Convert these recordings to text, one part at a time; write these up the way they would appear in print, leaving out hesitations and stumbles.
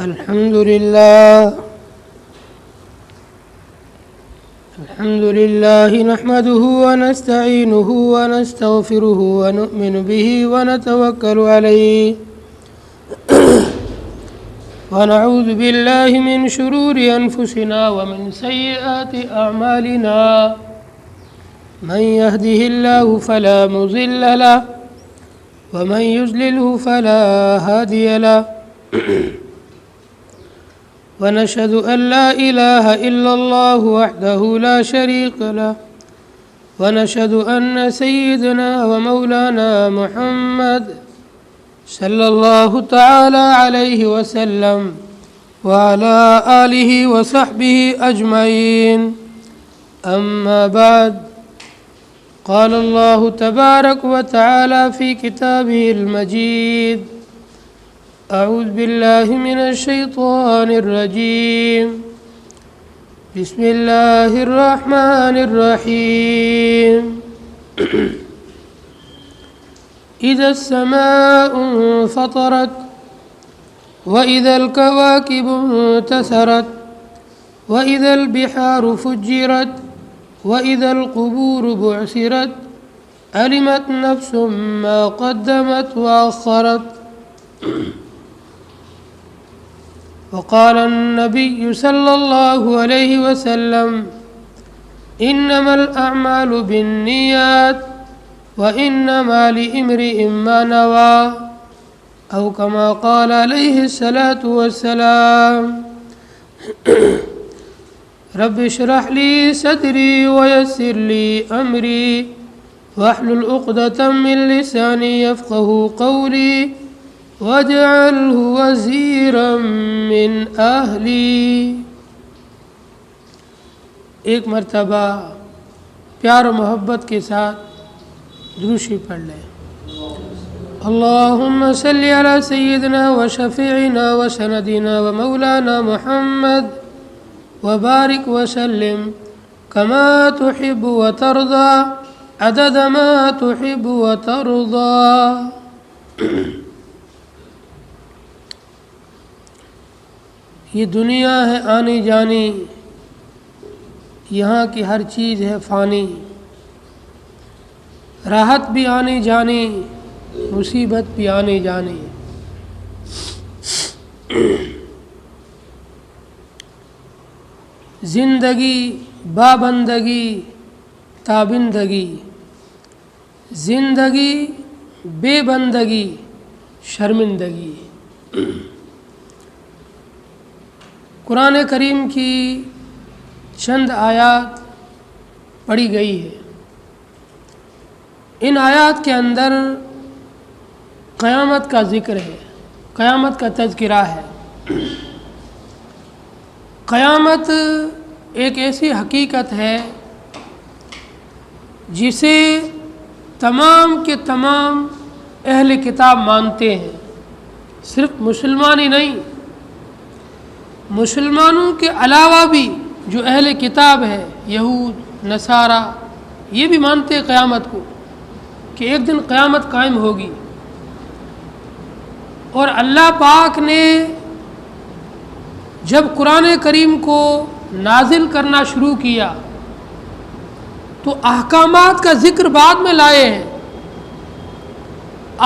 الحمد لله نحمده ونستعينه ونستغفره ونؤمن به ونتوكل عليه ونعوذ بالله من شرور أنفسنا ومن سيئات أعمالنا من يهده الله فلا مضل له ومن يضلله فلا هادي له ونشهد أن لا إله إلا الله وحده لا شريك له ونشهد أن سيدنا ومولانا محمد صلى الله تعالى عليه وسلم وعلى آله وصحبه أجمعين أما بعد قال الله تبارك وتعالى في كتابه المجيد أعوذ بالله من الشيطان الرجيم بسم الله الرحمن الرحيم إذا السماء انفطرت وإذا الكواكب انتثرت وإذا البحار فجرت وإذا القبور بعثرت علمت نفس ما قدمت وأخرت وقال النبي صلى الله عليه وسلم إنما الأعمال بالنيات وإنما لامرئ ما نوى أو كما قال عليه الصلاة والسلام رب اشرح لي صدري ويسر لي أمري واحلل عقدة من لساني يفقه قولي واجعله وزيرا من أهلي. ایک مرتبہ پیار و محبت کے ساتھ درود شریف پڑھ لیں. اللهم صل على سيدنا وشفيعنا وسندنا ومولانا محمد وبارك وسلم كما تحب وترضى عدد ما تحب وترضى. یہ دنیا ہے آنی جانی، یہاں کی ہر چیز ہے فانی، راحت بھی آنی جانی، مصیبت بھی آنی جانی. زندگی بابندگی تابندگی، زندگی بے بندگی شرمندگی. قرآن کریم کی چند آیات پڑھی گئی ہے. ان آیات کے اندر قیامت کا ذکر ہے، قیامت کا تذکرہ ہے. قیامت ایک ایسی حقیقت ہے جسے تمام کے تمام اہل کتاب مانتے ہیں. صرف مسلمان ہی نہیں، مسلمانوں کے علاوہ بھی جو اہل کتاب ہے، یہود نصارہ، یہ بھی مانتے ہیں قیامت کو، کہ ایک دن قیامت قائم ہوگی. اور اللہ پاک نے جب قرآن کریم کو نازل کرنا شروع کیا تو احکامات کا ذکر بعد میں لائے ہیں.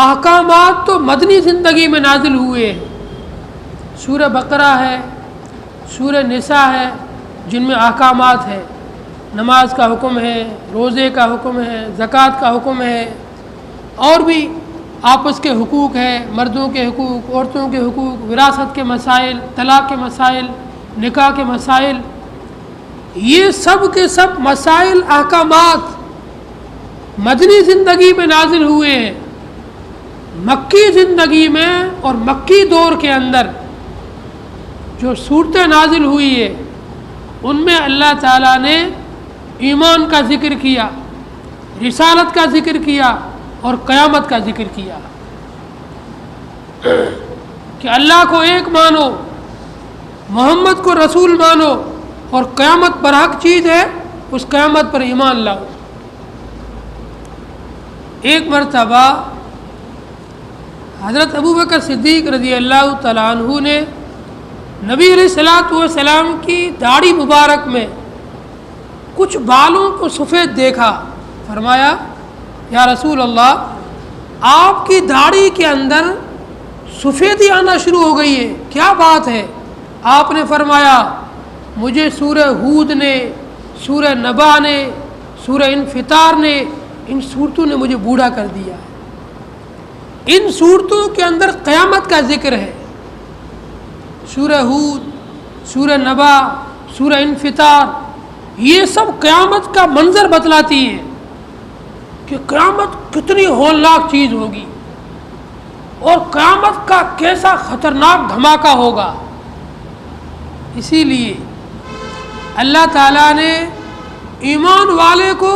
احکامات تو مدنی زندگی میں نازل ہوئے ہیں. سورہ بقرہ ہے، سورہ نساء ہے، جن میں احکامات ہے. نماز کا حکم ہے، روزے کا حکم ہے، زکوٰۃ کا حکم ہے، اور بھی آپس کے حقوق ہے، مردوں کے حقوق، عورتوں کے حقوق، وراثت کے مسائل، طلاق کے مسائل، نکاح کے مسائل. یہ سب کے سب مسائل احکامات مدنی زندگی میں نازل ہوئے ہیں. مکی زندگی میں اور مکی دور کے اندر جو صورتیں نازل ہوئی ہے ان میں اللہ تعالیٰ نے ایمان کا ذکر کیا، رسالت کا ذکر کیا اور قیامت کا ذکر کیا کہ اللہ کو ایک مانو، محمد کو رسول مانو، اور قیامت برحق چیز ہے، اس قیامت پر ایمان لاؤ. ایک مرتبہ حضرت ابوبکر صدیق رضی اللہ تعالیٰ عنہ نے نبی علیہ الصلوۃ والسلام کی داڑھی مبارک میں کچھ بالوں کو سفید دیکھا، فرمایا یا رسول اللہ آپ کی داڑھی کے اندر سفیدی آنا شروع ہو گئی ہے، کیا بات ہے؟ آپ نے فرمایا مجھے سورہ ہود نے، سورہ نبا نے، سورہ انفطار نے، ان صورتوں نے مجھے بوڑھا کر دیا ہے۔ ان صورتوں کے اندر قیامت کا ذکر ہے، سورہ ہود، سورہ نبا، سورہ انفطار، یہ سب قیامت کا منظر بتلاتی ہے کہ قیامت کتنی ہولناک چیز ہوگی اور قیامت کا کیسا خطرناک دھماکہ ہوگا۔ اسی لیے اللہ تعالیٰ نے ایمان والے کو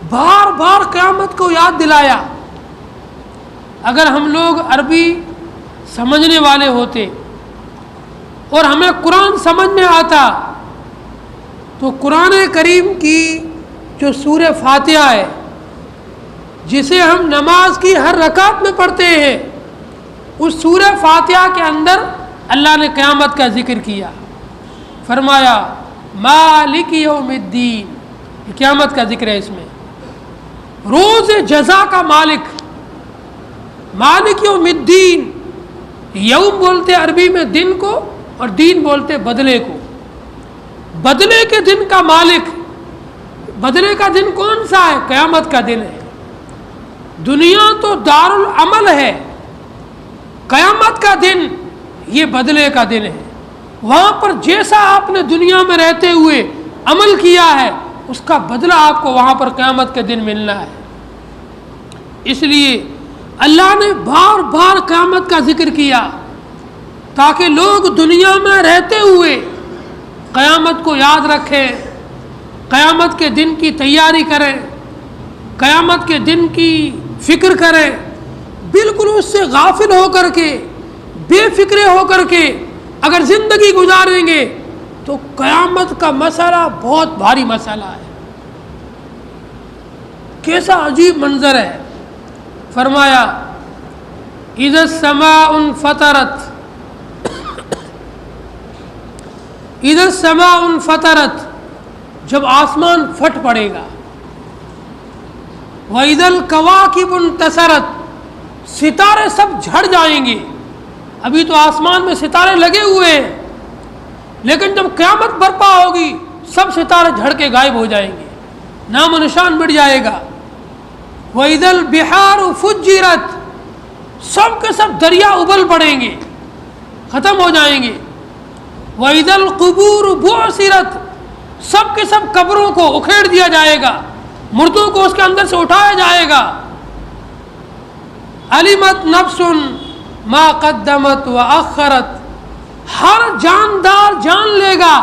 بار بار قیامت کو یاد دلایا۔ اگر ہم لوگ عربی سمجھنے والے ہوتے اور ہمیں قرآن سمجھ میں آتا تو قرآن کریم کی جو سورہ فاتحہ ہے، جسے ہم نماز کی ہر رکعت میں پڑھتے ہیں، اس سورہ فاتحہ کے اندر اللہ نے قیامت کا ذکر کیا، فرمایا مالک یوم الدین، قیامت کا ذکر ہے اس میں، روز جزا کا مالک، مالک یوم الدین۔ یوم بولتے عربی میں دن کو اور دین بولتے بدلے کو، بدلے کے دن کا مالک۔ بدلے کا دن کون سا ہے؟ قیامت کا دن ہے۔ دنیا تو دار العمل ہے، قیامت کا دن یہ بدلے کا دن ہے۔ وہاں پر جیسا آپ نے دنیا میں رہتے ہوئے عمل کیا ہے اس کا بدلہ آپ کو وہاں پر قیامت کے دن ملنا ہے۔ اس لیے اللہ نے بار بار قیامت کا ذکر کیا تاکہ لوگ دنیا میں رہتے ہوئے قیامت کو یاد رکھیں، قیامت کے دن کی تیاری کریں، قیامت کے دن کی فکر کریں۔ بالکل اس سے غافل ہو کر کے، بے فکرے ہو کر کے اگر زندگی گزاریں گے تو قیامت کا مسئلہ بہت بھاری مسئلہ ہے۔ کیسا عجیب منظر ہے۔ فرمایا اذا السماء انفطرت، اذا السماء انفطرت، جب آسمان پھٹ پڑے گا، وَإِذَا الْكَوَاكِبُ انتَثَرَتْ، ستارے سب جھڑ جائیں گے۔ ابھی تو آسمان میں ستارے لگے ہوئے ہیں، لیکن جب قیامت برپا ہوگی سب ستارے جھڑ کے غائب ہو جائیں گے، نام و نشان مٹ جائے گا۔ وَإِذَا الْبِحَارُ فُجِّرَتْ، سب کے سب دریا ابل پڑیں گے، ختم ہو جائیں گے۔ وَإِذَا الْقُبُورُ بُعْثِرَتْ، سب کے سب قبروں کو اکھیڑ دیا جائے گا، مردوں کو اس کے اندر سے اٹھایا جائے گا۔ عَلِمَتْ نَفْسٌ مَا قَدَّمَتْ وَأَخَّرَتْ، ہر جاندار جان لے گا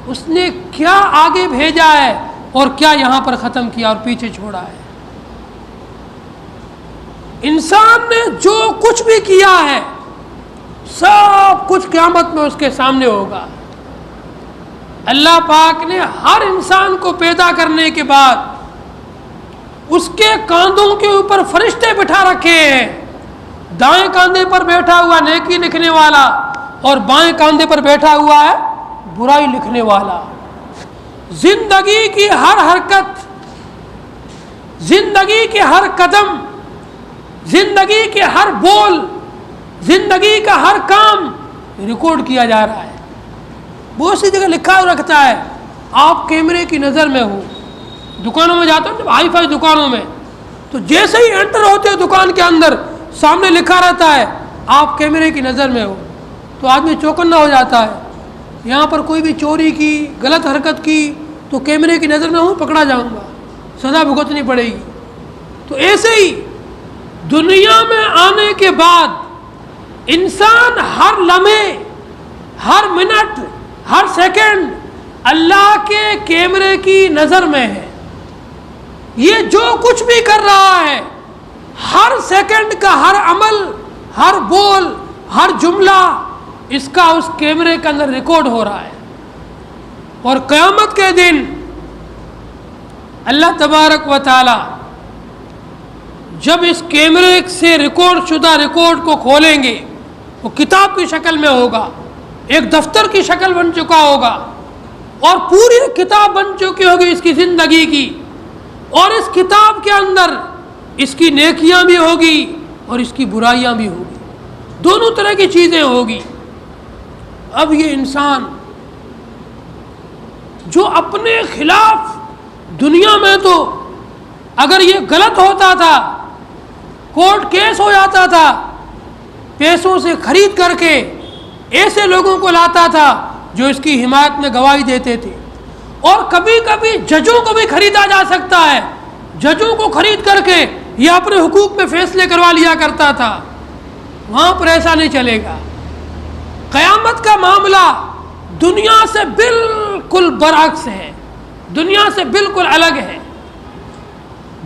اس نے کیا آگے بھیجا ہے اور کیا یہاں پر ختم کیا اور پیچھے چھوڑا ہے۔ انسان نے جو کچھ بھی کیا ہے سب کچھ قیامت میں اس کے سامنے ہوگا۔ اللہ پاک نے ہر انسان کو پیدا کرنے کے بعد اس کے کاندھوں کے اوپر فرشتے بٹھا رکھے ہیں، دائیں کاندھے پر بیٹھا ہوا نیکی لکھنے والا اور بائیں کاندھے پر بیٹھا ہوا ہے برائی لکھنے والا۔ زندگی کی ہر حرکت، زندگی کے ہر قدم، زندگی کے ہر بول، زندگی کا ہر کام ریکارڈ کیا جا رہا ہے۔ بہت سی جگہ لکھا رکھتا ہے آپ کیمرے کی نظر میں ہو۔ دکانوں میں جاتے ہیں جب ہائی فائی دکانوں میں، تو جیسے ہی انٹر ہوتے ہیں دکان کے اندر سامنے لکھا رہتا ہے آپ کیمرے کی نظر میں ہو، تو آدمی چوکنا ہو جاتا ہے۔ یہاں پر کوئی بھی چوری کی، غلط حرکت کی تو کیمرے کی نظر میں ہوں پکڑا جاؤں گا، سزا بھگتنی پڑے گی۔ تو ایسے ہی دنیا میں آنے کے بعد انسان ہر لمحے، ہر منٹ، ہر سیکنڈ اللہ کے کیمرے کی نظر میں ہے۔ یہ جو کچھ بھی کر رہا ہے ہر سیکنڈ کا ہر عمل، ہر بول، ہر جملہ اس کا اس کیمرے کے اندر ریکارڈ ہو رہا ہے۔ اور قیامت کے دن اللہ تبارک و تعالی جب اس کیمرے سے ریکارڈ شدہ ریکارڈ کو کھولیں گے، وہ کتاب کی شکل میں ہوگا، ایک دفتر کی شکل بن چکا ہوگا اور پوری کتاب بن چکی ہوگی اس کی زندگی کی، اور اس کتاب کے اندر اس کی نیکیاں بھی ہوگی اور اس کی برائیاں بھی ہوگی، دونوں طرح کی چیزیں ہوگی۔ اب یہ انسان جو اپنے خلاف دنیا میں تو اگر یہ غلط ہوتا تھا، کورٹ کیس ہو جاتا تھا، پیسوں سے خرید کر کے ایسے لوگوں کو لاتا تھا جو اس کی حمایت میں گواہی دیتے تھے، اور کبھی کبھی ججوں کو بھی خریدا جا سکتا ہے، ججوں کو خرید کر کے یہ اپنے حقوق میں فیصلے کروا لیا کرتا تھا۔ وہاں پر ایسا نہیں چلے گا۔ قیامت کا معاملہ دنیا سے بالکل برعکس ہے، دنیا سے بالکل الگ ہے۔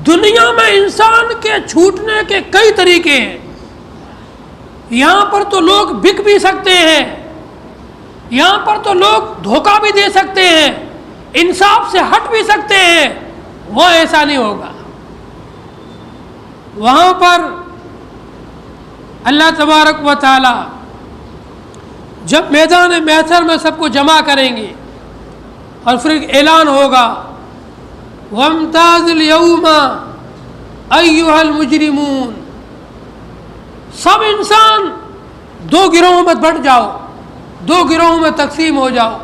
دنیا میں انسان کے چھوٹنے کے کئی طریقے ہیں۔ یہاں پر تو لوگ بک بھی سکتے ہیں، یہاں پر تو لوگ دھوکہ بھی دے سکتے ہیں، انصاف سے ہٹ بھی سکتے ہیں، وہ ایسا نہیں ہوگا۔ وہاں پر اللہ تبارک و تعالی جب میدان محشر میں سب کو جمع کریں گے اور پھر اعلان ہوگا وَامْتَازِ الْيَوْمَ أَيُّهَا الْمُجْرِمُونَ، سب انسان دو گروہوں میں بٹ جاؤ، دو گروہوں میں تقسیم ہو جاؤ۔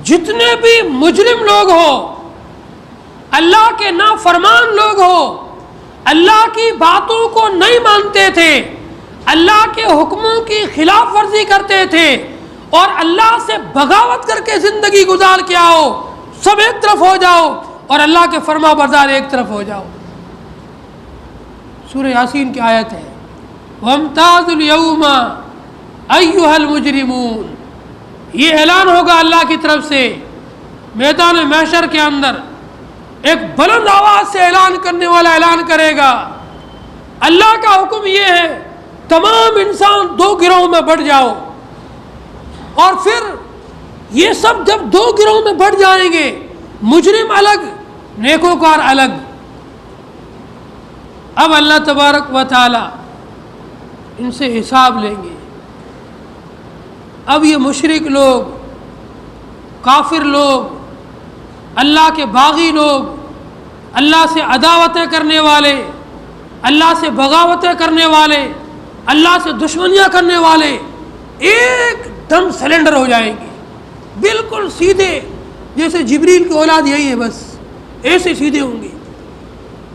جتنے بھی مجرم لوگ ہو، اللہ کے نافرمان لوگ ہو، اللہ کی باتوں کو نہیں مانتے تھے، اللہ کے حکموں کی خلاف ورزی کرتے تھے اور اللہ سے بغاوت کر کے زندگی گزار کے آؤ، سب ایک طرف ہو جاؤ اور اللہ کے فرما بردار ایک طرف ہو جاؤ۔ سورہ یاسین کی آیت ہے وَامْتَازُوا الْيَوْمَ أَيُّهَا الْمُجْرِمُونَ۔ یہ اعلان ہوگا اللہ کی طرف سے میدان محشر کے اندر، ایک بلند آواز سے اعلان کرنے والا اعلان کرے گا۔ اللہ کا حکم یہ ہے تمام انسان دو گروہوں میں بٹ جاؤ، اور پھر یہ سب جب دو گروہوں میں بٹ جائیں گے، مجرم الگ نیکوکار الگ، اب اللہ تبارک و تعالی ان سے حساب لیں گے۔ اب یہ مشرک لوگ، کافر لوگ، اللہ کے باغی لوگ، اللہ سے عداوتیں کرنے والے، اللہ سے بغاوتیں کرنے والے، اللہ سے دشمنیاں کرنے والے ایک دم سلنڈر ہو جائیں گے، بالکل سیدھے، جیسے جبریل کی اولاد یہی ہے، بس ایسے سیدھے ہوں گے،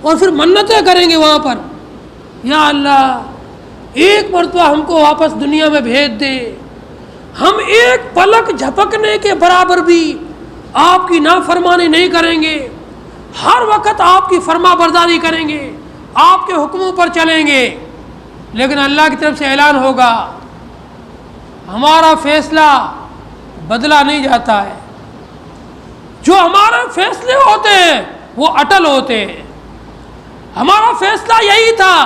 اور پھر منتیں کریں گے وہاں پر، یا اللہ ایک مرتبہ ہم کو واپس دنیا میں بھیج دے، ہم ایک پلک جھپکنے کے برابر بھی آپ کی نافرمانی نہیں کریں گے، ہر وقت آپ کی فرما برداری کریں گے، آپ کے حکموں پر چلیں گے۔ لیکن اللہ کی طرف سے اعلان ہوگا ہمارا فیصلہ بدلا نہیں جاتا ہے، جو ہمارے فیصلے ہوتے ہیں وہ اٹل ہوتے ہیں۔ ہمارا فیصلہ یہی تھا،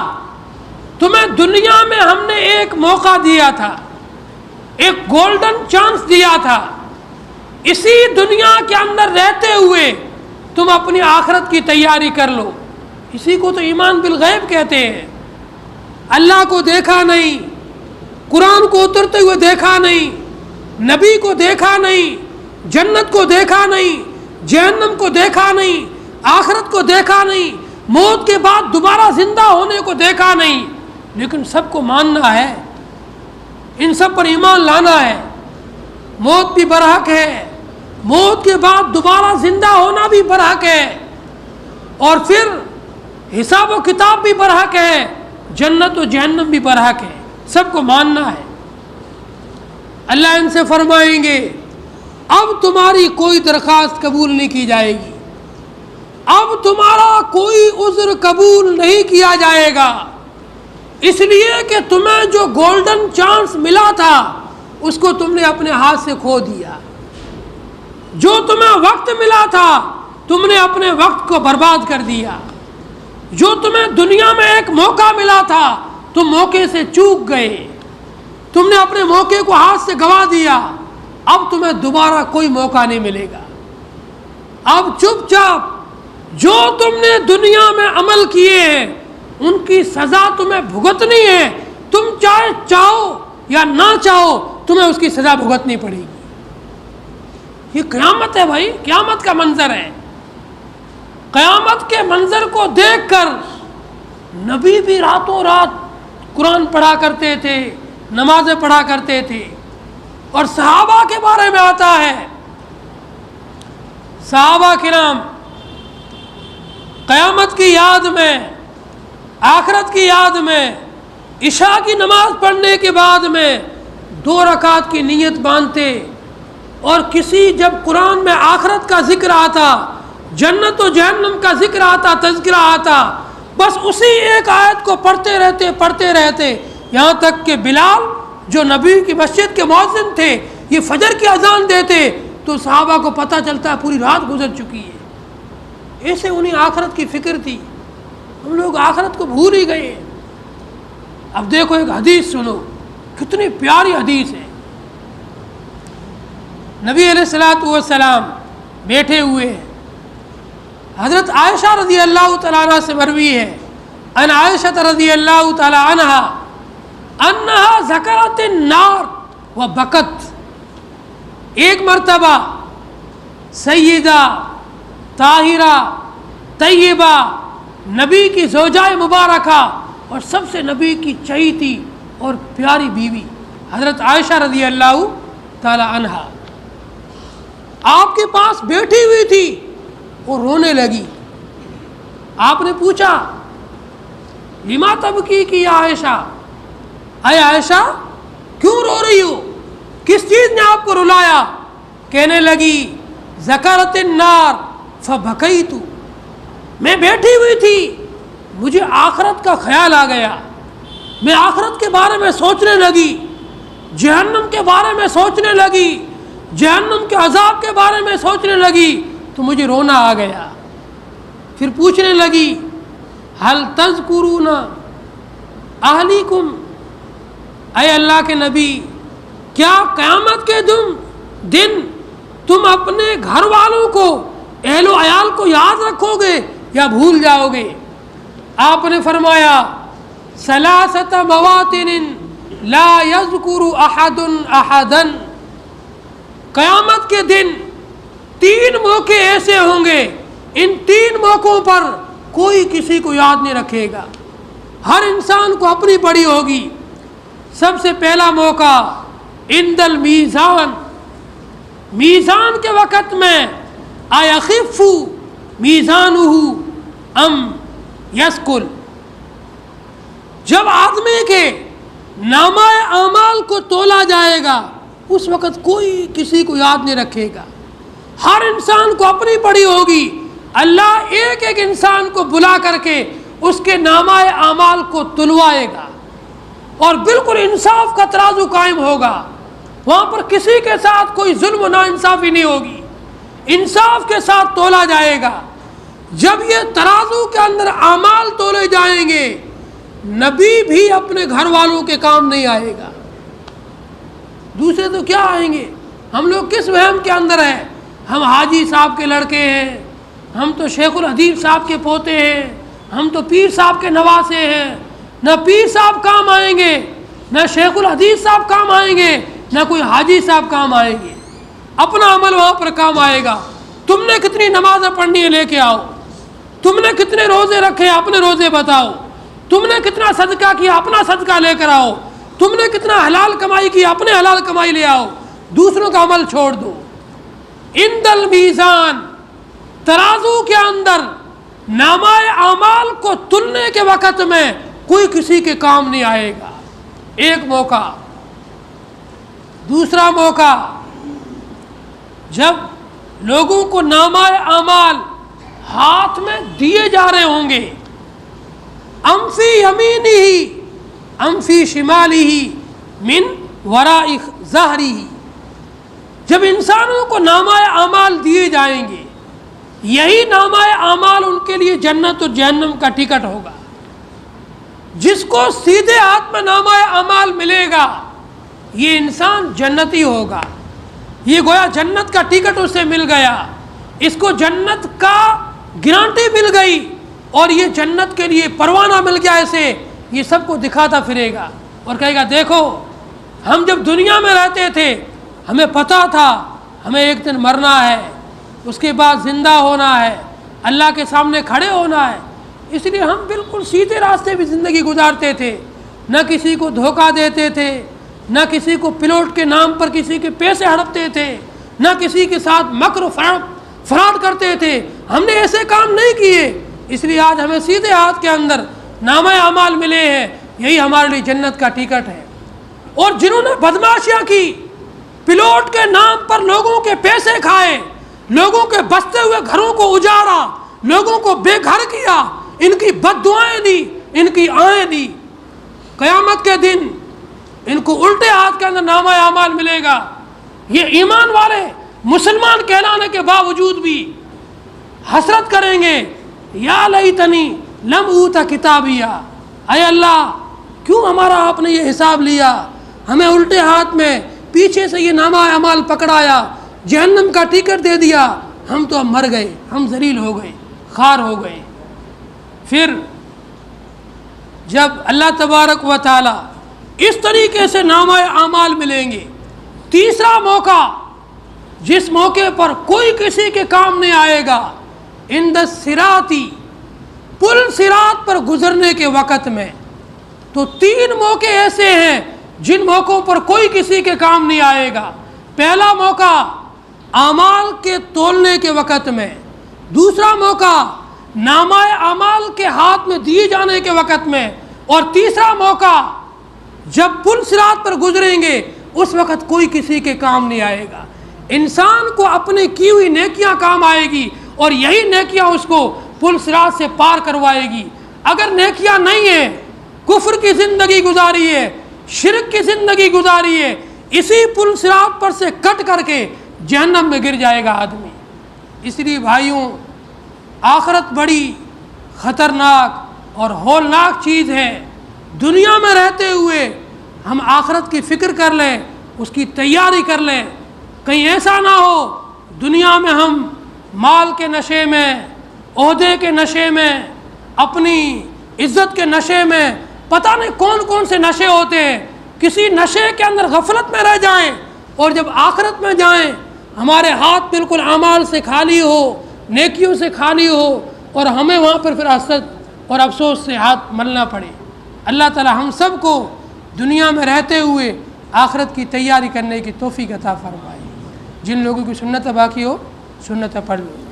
تمہیں دنیا میں ہم نے ایک موقع دیا تھا، ایک گولڈن چانس دیا تھا، اسی دنیا کے اندر رہتے ہوئے تم اپنی آخرت کی تیاری کر لو۔ اسی کو تو ایمان بالغیب کہتے ہیں۔ اللہ کو دیکھا نہیں، قرآن کو اترتے ہوئے دیکھا نہیں، نبی کو دیکھا نہیں، جنت کو دیکھا نہیں، جہنم کو دیکھا نہیں، آخرت کو دیکھا نہیں، موت کے بعد دوبارہ زندہ ہونے کو دیکھا نہیں، لیکن سب کو ماننا ہے، ان سب پر ایمان لانا ہے۔ موت بھی برحق ہے، موت کے بعد دوبارہ زندہ ہونا بھی برحق ہے، اور پھر حساب و کتاب بھی برحق ہے، جنت و جہنم بھی برحق ہے، سب کو ماننا ہے۔ اللہ ان سے فرمائیں گے اب تمہاری کوئی درخواست قبول نہیں کی جائے گی، اب تمہارا کوئی عذر قبول نہیں کیا جائے گا، اس لیے کہ تمہیں جو گولڈن چانس ملا تھا اس کو تم نے اپنے ہاتھ سے کھو دیا، جو تمہیں وقت ملا تھا تم نے اپنے وقت کو برباد کر دیا، جو تمہیں دنیا میں ایک موقع ملا تھا تم موقع سے چوک گئے، تم نے اپنے موقع کو ہاتھ سے گوا دیا، اب تمہیں دوبارہ کوئی موقع نہیں ملے گا۔ اب چپ چاپ جو تم نے دنیا میں عمل کیے ہیں ان کی سزا تمہیں بھگتنی ہے، تم چاہے چاہو یا نہ چاہو تمہیں اس کی سزا بھگتنی پڑے گی۔ یہ قیامت ہے بھائی، قیامت کا منظر ہے۔ قیامت کے منظر کو دیکھ کر نبی بھی راتوں رات قرآن پڑھا کرتے تھے، نمازیں پڑھا کرتے تھے۔ اور صحابہ کے بارے میں آتا ہے، صحابہ کرام قیامت کی یاد میں، آخرت کی یاد میں، عشاء کی نماز پڑھنے کے بعد میں 2 رکعت کی نیت باندھتے، اور کسی جب قرآن میں آخرت کا ذکر آتا، جنت و جہنم کا ذکر آتا، تذکرہ آتا، بس اسی ایک آیت کو پڑھتے رہتے یہاں تک کہ بلال جو نبی کی مسجد کے مؤذن تھے یہ فجر کی اذان دیتے تو صحابہ کو پتہ چلتا ہے پوری رات گزر چکی ہے۔ ایسے انہیں آخرت کی فکر تھی، ہم لوگ آخرت کو بھول ہی گئے۔ اب دیکھو ایک حدیث سنو، کتنی پیاری حدیث ہے۔ نبی علیہ الصلوۃ والسلام بیٹھے ہوئے ہیں، حضرت عائشہ رضی اللہ تعالیٰ عنہ سے مروی ہے، ان عائشہ رضی اللہ تعالیٰ عنہ انہا ذکرت النار و بکت۔ ایک مرتبہ سیدہ طاہرہ طیبہ نبی کی زوجہ مبارکہ اور سب سے نبی کی چہیتی اور پیاری بیوی حضرت عائشہ رضی اللہ تعالی عنہا آپ کے پاس بیٹھی ہوئی تھی اور رونے لگی۔ آپ نے پوچھا لما تبکی کی یا عائشہ، اے عائشہ کیوں رو رہی ہو، کس چیز نے آپ کو رلایا؟ کہنے لگی ذکرت النار فبکیت، میں بیٹھی ہوئی تھی مجھے آخرت کا خیال آ گیا، میں آخرت کے بارے میں سوچنے لگی، جہنم کے بارے میں سوچنے لگی، جہنم کے عذاب کے بارے میں سوچنے لگی تو مجھے رونا آ گیا۔ پھر پوچھنے لگی هل تذکرون اہلیکم، اے اللہ کے نبی کیا قیامت کے دن تم اپنے گھر والوں کو، اہل و عیال کو یاد رکھو گے یا بھول جاؤ گے؟ آپ نے فرمایا ثلاثۃ مواطن لا یذکر احد احدا، قیامت کے دن 3 موقع ایسے ہوں گے، ان 3 موقعوں پر کوئی کسی کو یاد نہیں رکھے گا، ہر انسان کو اپنی پڑی ہوگی۔ سب سے پہلا موقع عند المیزان، میزان کے وقت میں ایخف میزانہ ام یثقل، جب آدمی کے نامہ اعمال کو تولا جائے گا اس وقت کوئی کسی کو یاد نہیں رکھے گا، ہر انسان کو اپنی پڑی ہوگی۔ اللہ ایک ایک انسان کو بلا کر کے اس کے نامہ اعمال کو تلوائے گا اور بالکل انصاف کا ترازو قائم ہوگا، وہاں پر کسی کے ساتھ کوئی ظلم و ناانصافی نہیں ہوگی، انصاف کے ساتھ تولا جائے گا۔ جب یہ ترازو کے اندر اعمال تولے جائیں گے نبی بھی اپنے گھر والوں کے کام نہیں آئے گا، دوسرے تو کیا آئیں گے؟ ہم لوگ کس وہم کے اندر ہیں، ہم حاجی صاحب کے لڑکے ہیں، ہم تو شیخ الحدیث صاحب کے پوتے ہیں، ہم تو پیر صاحب کے نواسے ہیں، نہ پیر صاحب کام آئیں گے، نہ شیخ الحدیث صاحب کام آئیں گے، نہ کوئی حاجی صاحب کام آئیں گے، اپنا عمل وہاں پر کام آئے گا۔ تم نے کتنی نمازیں پڑھنی ہے لے کے آؤ، تم نے کتنے روزے رکھے اپنے روزے بتاؤ، تم نے کتنا صدقہ کیا اپنا صدقہ لے کر آؤ، تم نے کتنا حلال کمائی کی اپنے حلال کمائی لے آؤ، دوسروں کا عمل چھوڑ دو۔ عند المیزان، ترازو کے اندر نامہ اعمال کو تلنے کے وقت میں کوئی کسی کے کام نہیں آئے گا، ایک موقع۔ دوسرا موقع جب لوگوں کو نامہ اعمال ہاتھ میں دیے جا رہے ہوں گے، ام فی یمینہ ام فی شمالہ من وراء ظہرہ، جب انسانوں کو نامہ اعمال دیے جائیں گے یہی نامہ اعمال ان کے لیے جنت اور جہنم کا ٹکٹ ہوگا۔ جس کو سیدھے ہاتھ میں نامہ اعمال ملے گا یہ انسان جنتی ہوگا، یہ گویا جنت کا ٹکٹ اسے مل گیا، اس کو جنت کا گارنٹی مل گئی اور یہ جنت کے لیے پروانہ مل گیا، اسے یہ سب کو دکھاتا پھرے گا اور کہے گا دیکھو ہم جب دنیا میں رہتے تھے ہمیں پتہ تھا ہمیں ایک دن مرنا ہے، اس کے بعد زندہ ہونا ہے، اللہ کے سامنے کھڑے ہونا ہے، اس لیے ہم بالکل سیدھے راستے بھی زندگی گزارتے تھے، نہ کسی کو دھوکہ دیتے تھے، نہ کسی کو پلوٹ کے نام پر کسی کے پیسے ہڑپتے تھے، نہ کسی کے ساتھ مکر و فراڈ کرتے تھے، ہم نے ایسے کام نہیں کیے، اس لیے آج ہمیں سیدھے ہاتھ کے اندر نامہ اعمال ملے ہیں، یہی ہمارے لیے جنت کا ٹکٹ ہے۔ اور جنہوں نے بدمعاشیاں کی، پلوٹ کے نام پر لوگوں کے پیسے کھائے، لوگوں کے بستے ہوئے گھروں کو اجاڑا، لوگوں کو بے گھر کیا، ان کی بد دعائیں دی، ان کی آہیں دی، قیامت کے دن ان کو الٹے ہاتھ کے اندر نامہ اعمال ملے گا۔ یہ ایمان والے مسلمان کہلانے کے باوجود بھی حسرت کریں گے، یا لیتنی لم اوت کتابیہ، اے اللہ کیوں ہمارا آپ نے یہ حساب لیا، ہمیں الٹے ہاتھ میں پیچھے سے یہ نامہ اعمال پکڑایا، جہنم کا ٹکٹ دے دیا، ہم تو اب مر گئے، ہم ذلیل ہو گئے، خوار ہو گئے۔ پھر جب اللہ تبارک و تعالی اس طریقے سے نامہ اعمال ملیں گے، تیسرا موقع جس موقع پر کوئی کسی کے کام نہیں آئے گا، عند الصراطی، پل صراط پر گزرنے کے وقت میں، تو تین موقع ایسے ہیں جن موقعوں پر کوئی کسی کے کام نہیں آئے گا۔ پہلا موقع اعمال کے تولنے کے وقت میں، دوسرا موقع نامہ اعمال کے ہاتھ میں دیے جانے کے وقت میں، اور تیسرا موقع جب پل صراط پر گزریں گے اس وقت کوئی کسی کے کام نہیں آئے گا۔ انسان کو اپنی کی ہوئی نیکیاں کام آئے گی، اور یہی نیکیاں اس کو پل صراط سے پار کروائے گی۔ اگر نیکیاں نہیں ہیں، کفر کی زندگی گزاری ہے، شرک کی زندگی گزاری ہے، اسی پل صراط پر سے کٹ کر کے جہنم میں گر جائے گا آدمی۔ اس لیے بھائیوں، آخرت بڑی خطرناک اور ہولناک چیز ہے۔ دنیا میں رہتے ہوئے ہم آخرت کی فکر کر لیں، اس کی تیاری کر لیں، کہیں ایسا نہ ہو دنیا میں ہم مال کے نشے میں، عہدے کے نشے میں، اپنی عزت کے نشے میں، پتہ نہیں کون کون سے نشے ہوتے ہیں، کسی نشے کے اندر غفلت میں رہ جائیں، اور جب آخرت میں جائیں ہمارے ہاتھ بالکل اعمال سے خالی ہو، نیکیوں سے خالی ہو، اور ہمیں وہاں پر پھر حسرت اور افسوس سے ہاتھ ملنا پڑے۔ اللہ تعالی ہم سب کو دنیا میں رہتے ہوئے آخرت کی تیاری کرنے کی توفیق عطا فرمائے۔ جن لوگوں کی سنت باقی ہو سنت پڑھ لو۔